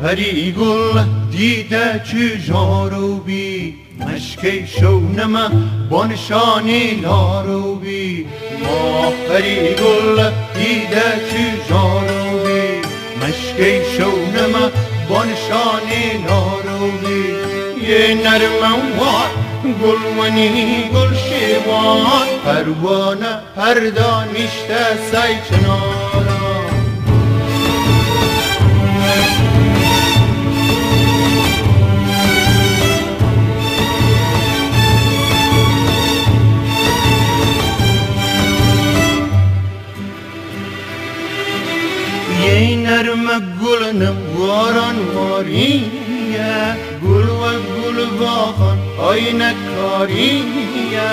پری گل دیده چجارو بی مشکی شونم بانشانی لارو بی ما پری گل دیده چجارو بی مشکی شونم بانشانی لارو بی یه نرمم وار گلونی گل شیوان پروانه پردانشته سای چنارا یه نرم گلنم واران واریه گل و گل واخان آینه کاریه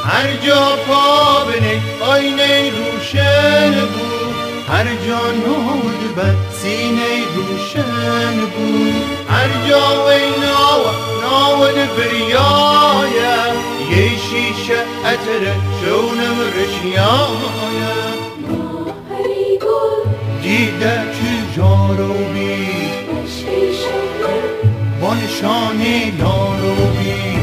هر جا پا بنه آینه روشن بود هر جا نود بد سینه روشن بود هر جا وی ناود بریایه یه شیشه اتره شونم رشیایه دیده چجارو بی بانشانی لارو بی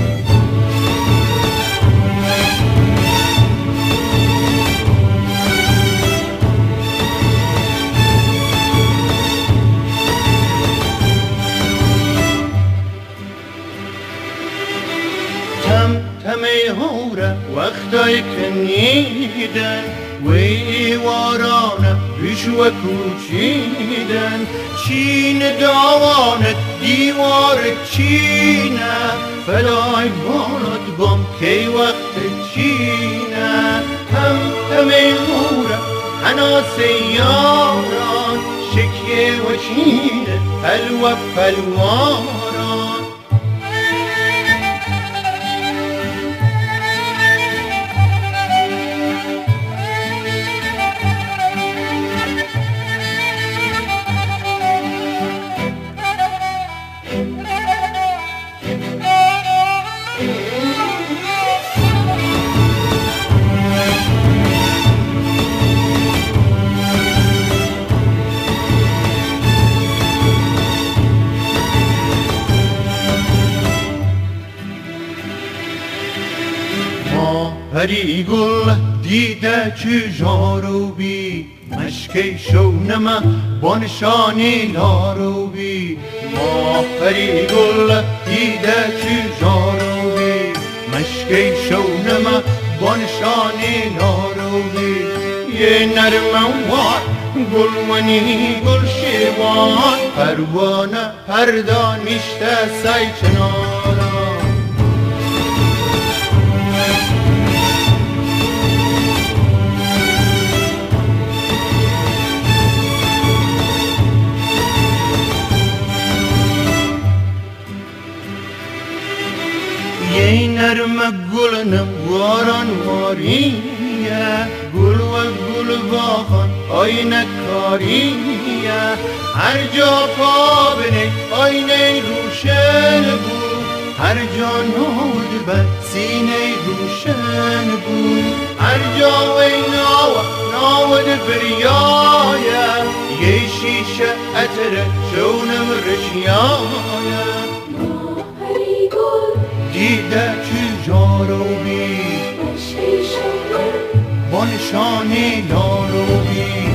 تمه هوره وقتای کنیدن وی وارانه ریش و کوچیدن چین داوانت دیوار چینه فلای بالات بام کی وقت چینه تمه هوره انا سیاران شکیه و چینه پلو پلواران پری گل دیده چجارو بی مشکی شونم بانشانی لارو بی ما پری گل دیده چجارو بی مشکی شونم بانشانی لارو بی یه نرمم وار گلونی گل شیوان پروانه پردانشته سای چنارا یه نرم گلنم واران واریه گل و گل واخان آینه کاریه هر جا پا بنه آینه روشن بود هر جا نود بد سینه روشن بود هر جا وی ناود بریایه یه شیشه اتره شونم رشیایه دیده چجارو بی بانشانی لارو بی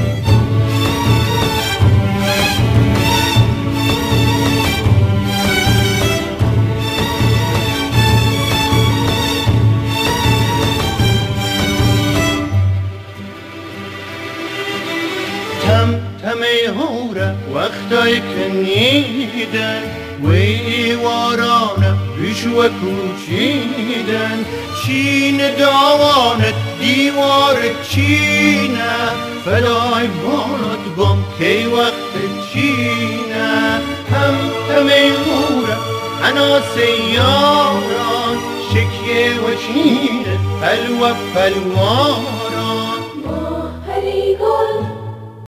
تمه هوره وقتای کنیدن وی وارانه ریش و کوچیدن چین داوانت دیوار چینه فلای بالات بام کی وقت چینه تمه هوره انا سیاران شکیه و چینه پلو پلوان